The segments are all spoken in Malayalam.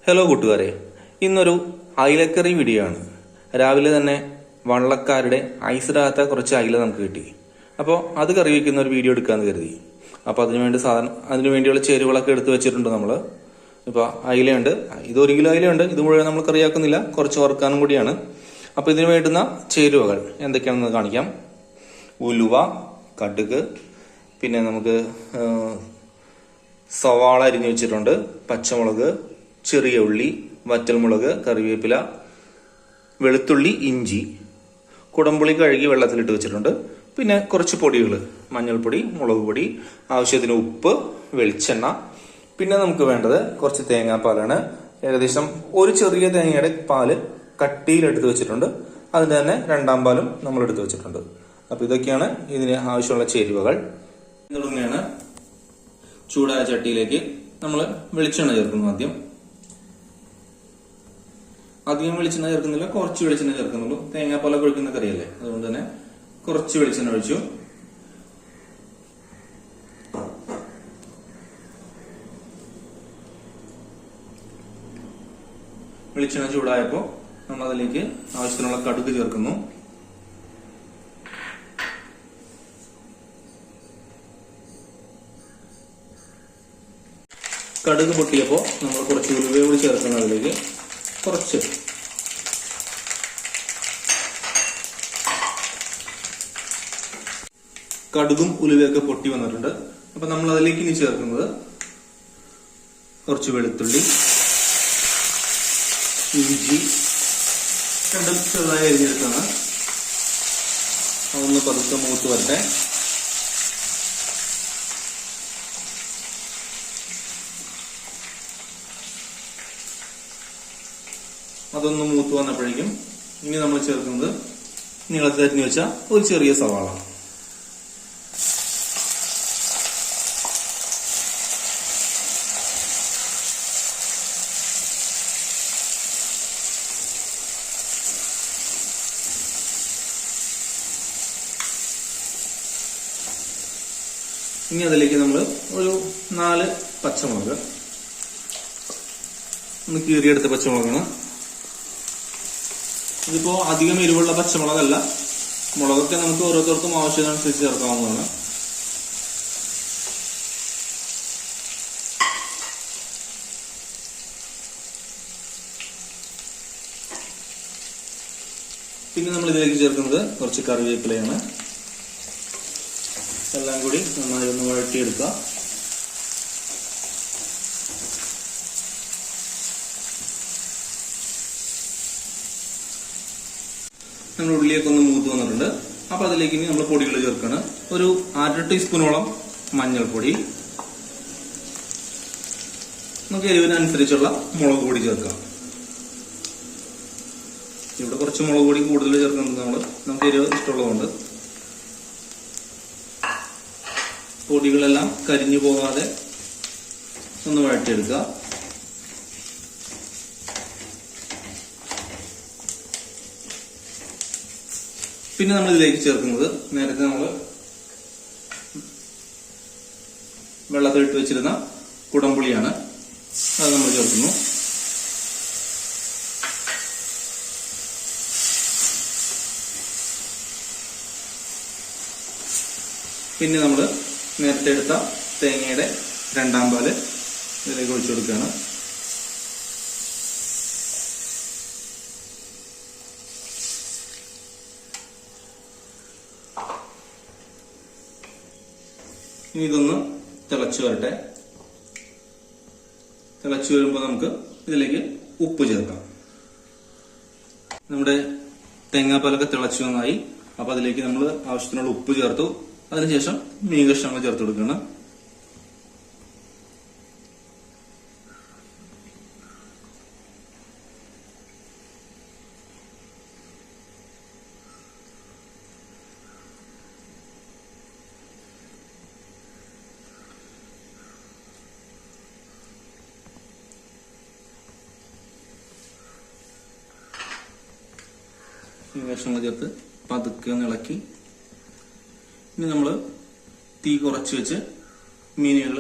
ഹലോ കൂട്ടുകാരെ, ഇന്നൊരു അയിലക്കറി വീഡിയോ ആണ്. രാവിലെ തന്നെ വള്ളക്കാരുടെ ഐസിടാത്ത കുറച്ച് അയില നമുക്ക് കിട്ടി. അപ്പോൾ അത് കറി വയ്ക്കുന്ന ഒരു വീഡിയോ എടുക്കാമെന്ന് കരുതി. അപ്പോൾ അതിനു വേണ്ടിയുള്ള ചേരുവകളൊക്കെ എടുത്തു വെച്ചിട്ടുണ്ട് നമ്മൾ. ഇപ്പോൾ അയിലയുണ്ട്, ഇത് 1 കിലോ അയിലയുണ്ട്. ഇത് മുഴുവൻ നമ്മൾ കറിയാക്കുന്നില്ല, കുറച്ച് വറുക്കാനും കൂടിയാണ്. അപ്പോൾ ഇതിന് വേണ്ടുന്ന ചേരുവകൾ എന്തൊക്കെയാണെന്ന് കാണിക്കാം. ഉലുവ, കടുക്, പിന്നെ നമുക്ക് സവാള അരിഞ്ഞു വെച്ചിട്ടുണ്ട്, പച്ചമുളക്, ചെറിയ ഉള്ളി, വറ്റൽമുളക്, കറിവേപ്പില, വെളുത്തുള്ളി, ഇഞ്ചി, കുടംപുളി കഴുകി വെള്ളത്തിലിട്ട് വെച്ചിട്ടുണ്ട്. പിന്നെ കുറച്ച് പൊടികൾ, മഞ്ഞൾപ്പൊടി, മുളക് പൊടി, ആവശ്യത്തിന് ഉപ്പ്, വെളിച്ചെണ്ണ. പിന്നെ നമുക്ക് വേണ്ടത് കുറച്ച് തേങ്ങാപ്പാലാണ്. ഏകദേശം ഒരു ചെറിയ തേങ്ങയുടെ പാല് കട്ടിയിലെടുത്ത് വെച്ചിട്ടുണ്ട്. അതിന്റെ തന്നെ 2ാം പാലും നമ്മൾ എടുത്ത് വെച്ചിട്ടുണ്ട്. അപ്പൊ ഇതൊക്കെയാണ് ഇതിന് ആവശ്യമുള്ള ചേരുവകൾ. തുടങ്ങിയാണ് ചൂടായ ചട്ടിയിലേക്ക് നമ്മൾ വെളിച്ചെണ്ണ ചേർക്കുന്നു. അധികം വെളിച്ചെണ്ണ ചേർക്കുന്നില്ല, കുറച്ച് വെളിച്ചെണ്ണ ചേർക്കുന്നുള്ളൂ. തേങ്ങാപ്പാലൊക്കെ ഒഴിക്കുന്ന കറിയല്ലേ, അതുകൊണ്ട് തന്നെ കുറച്ച് വെളിച്ചെണ്ണ ഒഴിച്ചു. വെളിച്ചെണ്ണ ചൂടായപ്പോൾ നമ്മൾ അതിലേക്ക് ആവശ്യത്തിനുള്ള കടുക് ചേർക്കുന്നു. കടുക് പൊട്ടിയപ്പോൾ നമ്മൾ കുറച്ച് ഉലുവ കൂടി ചേർക്കണം. അതിലേക്ക് കുറച്ച് കടുകും ഉലുവയൊക്കെ പൊട്ടി വന്നിട്ടുണ്ട്. അപ്പൊ നമ്മൾ അതിലേക്ക് ഇനി ചേർക്കുന്നത് കുറച്ച് വെളുത്തുള്ളി, ഇഞ്ചി, രണ്ടും ചെറുതായി അരിഞ്ഞെടുത്താണ്. അതൊന്ന് പതുക്കെ മൂത്ത് വരട്ടെ. അതൊന്ന് മൂത്ത് വന്നപ്പോഴേക്കും ഇനി നമ്മൾ ചേർക്കുന്നത് നീളത്തിൽ അരിഞ്ഞു വെച്ച ഒരു ചെറിയ സവാള. ഇനി അതിലേക്ക് നമ്മൾ ഒരു 4 പച്ചമുളക്, ഒന്ന് കീറിയെടുത്ത പച്ചമുളകാണ്. ഇതിപ്പോ അധികം എരിവുള്ള പച്ചമുളകല്ല. മുളകൊക്കെ നമുക്ക് ഓരോരുത്തർക്കും ആവശ്യത്തിനനുസരിച്ച് ചേർക്കാവുന്നതാണ്. പിന്നെ നമ്മൾ ഇതിലേക്ക് ചേർക്കുന്നത് കുറച്ച് കറിവേപ്പിലയാണ്. എല്ലാം കൂടി നന്നായി ഒന്ന് വഴറ്റിയെടുക്കുക. നമ്മൾ ഉള്ളിയൊക്കെ ഒന്ന് മൂത്ത് വന്നിട്ടുണ്ട്. അപ്പൊ അതിലേക്ക് ഇനി നമ്മൾ പൊടികൾ ചേർക്കണം. ഒരു 1/2 ടീസ്പൂണോളം മഞ്ഞൾപ്പൊടി, നമുക്ക് എരിവിനനുസരിച്ചുള്ള മുളക് പൊടി ചേർക്കാം. ഇവിടെ കുറച്ച് മുളക് പൊടി കൂടുതൽ ചേർക്കുന്നത് നമുക്ക് എരിവ് ഇഷ്ടമുള്ളതുകൊണ്ട്. പൊടികളെല്ലാം കരിഞ്ഞു പോകാതെ ഒന്ന് വഴറ്റിയെടുക്കുക. പിന്നെ നമ്മൾ ഇതിലേക്ക് ചേർക്കുന്നത് നേരത്തെ നമ്മൾ വെള്ളത്തിലിട്ട് വെച്ചിരുന്ന കുടംപുളിയാണ്. അത് നമ്മൾ ചേർക്കുന്നു. പിന്നെ നമ്മൾ നേരത്തെ എടുത്ത തേങ്ങയുടെ 2ാം പാല് ഇതിലേക്ക് ഒഴിച്ചു കൊടുക്കുകയാണ്. ഇനി ഇതൊന്ന് തിളച്ചു വരട്ടെ. തിളച്ചു വരുമ്പോൾ നമുക്ക് ഇതിലേക്ക് ഉപ്പ് ചേർക്കാം. നമ്മുടെ തേങ്ങാപ്പാലൊക്കെ തിളച്ചു നന്നായി. അപ്പൊ അതിലേക്ക് നമ്മൾ ആവശ്യത്തിനുള്ള ഉപ്പ് ചേർത്തു. അതിനുശേഷം മീൻ കഷ്ണങ്ങൾ ചേർത്ത് കൊടുക്കണം. കഷ്ണങ്ങൾ ചേർത്ത് പതുക്കെ ഇളക്കി ഇനി നമ്മൾ തീ കുറച്ച് വെച്ച് മീനുകൾ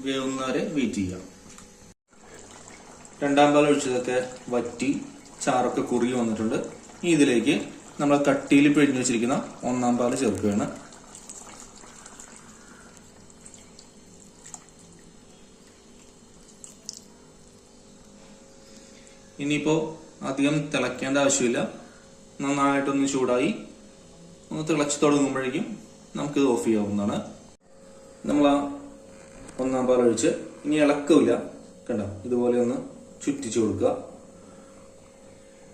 വേവുന്നവരെ വെയിറ്റ് ചെയ്യാം. രണ്ടാം പാൽ ഒഴിച്ചതൊക്കെ വറ്റി ചാറൊക്കെ കുറുകി വന്നിട്ടുണ്ട്. ഇനി ഇതിലേക്ക് നമ്മൾ കട്ടിയിൽ പിഴിഞ്ഞു വെച്ചിരിക്കുന്ന ഒന്നാം പാൽ ചേർക്കുകയാണ്. ഇനിയിപ്പോ അധികം തിളയ്ക്കേണ്ട ആവശ്യമില്ല. നന്നായിട്ടൊന്ന് ചൂടായി ഒന്ന് തിളച്ചു തുടങ്ങുമ്പോഴേക്കും നമുക്കിത് ഓഫ് ചെയ്യാവുന്നതാണ്. നമ്മൾ ആ ഒന്നാം പാൽ ഒഴിച്ച് ഇനി ഇളക്കില്ല, കണ്ടോ, ഇതുപോലെ ഒന്ന് ചുറ്റിച്ചു കൊടുക്കുക.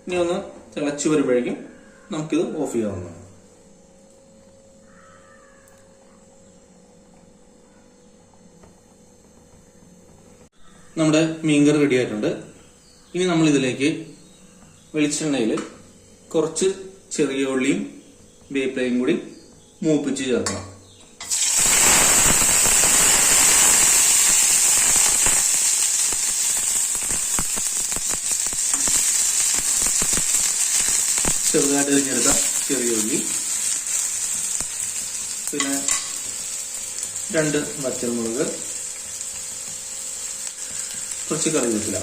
ഇനി ഒന്ന് തിളച്ചു വരുമ്പോഴേക്കും നമുക്കിത് ഓഫ് ചെയ്യാവുന്നതാണ്. നമ്മുടെ മീൻകറി റെഡി ആയിട്ടുണ്ട്. ഇനി നമ്മൾ ഇതിലേക്ക് വെളിച്ചെണ്ണയിൽ കുറച്ച് ചെറിയ ഉള്ളിയും വേപ്പിലയും കൂടി മൂപ്പിച്ച് ചേർക്കണം. ചെറുതായിട്ട് അരിഞ്ഞെടുത്ത ചെറിയ ഉള്ളി, പിന്നെ 2 വറ്റൽമുളക്, കുറച്ച് കറിവേപ്പില,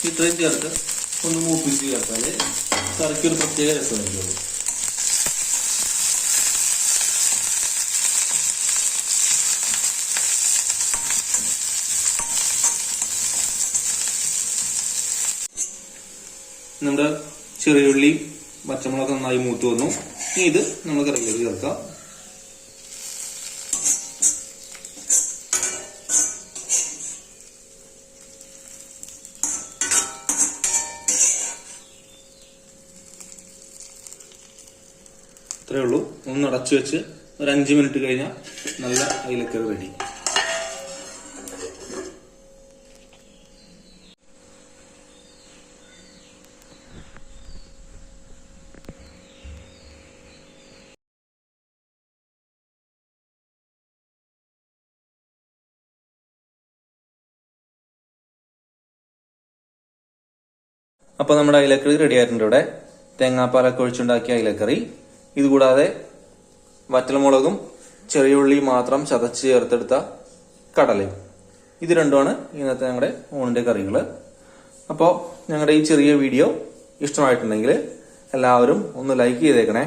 ഇത്രയും ചേർത്ത് ഒന്ന് മൂപ്പിച്ച് ചേർത്താല് കറിക്കൊരു പ്രത്യേക രസമായിരിക്കുള്ളൂ. നമ്മുടെ ചെറിയുള്ളി പച്ചമുളക് നന്നായി മൂത്ത് വന്നു. ഇനി ഇത് നമ്മൾ കറിയിലേക്ക് ചേർക്കാം. ഇത്രയേ ഉള്ളൂ. ഒന്ന് അടച്ചു വെച്ച് ഒരു 5 മിനിറ്റ് കഴിഞ്ഞാൽ നല്ല അയിലക്കറി റെഡി. അപ്പോൾ നമ്മുടെ അയിലക്കറി റെഡി ആയിട്ടുണ്ട്. ഇവിടെ തേങ്ങാപ്പാലൊക്കെ ഒഴിച്ചുണ്ടാക്കിയ അയിലക്കറി. ഇതുകൂടാതെ വറ്റൽമുളകും ചെറിയ ഉള്ളിയും മാത്രം ചതച്ച് ചേർത്തെടുത്ത കടലയും, ഇത് രണ്ടുമാണ് ഇന്നത്തെ ഞങ്ങളുടെ ഊണിന്റെ കറികൾ. അപ്പോൾ ഞങ്ങളുടെ ഈ ചെറിയ വീഡിയോ ഇഷ്ടമായിട്ടുണ്ടെങ്കിൽ എല്ലാവരും ഒന്ന് ലൈക്ക് ചെയ്തേക്കണേ.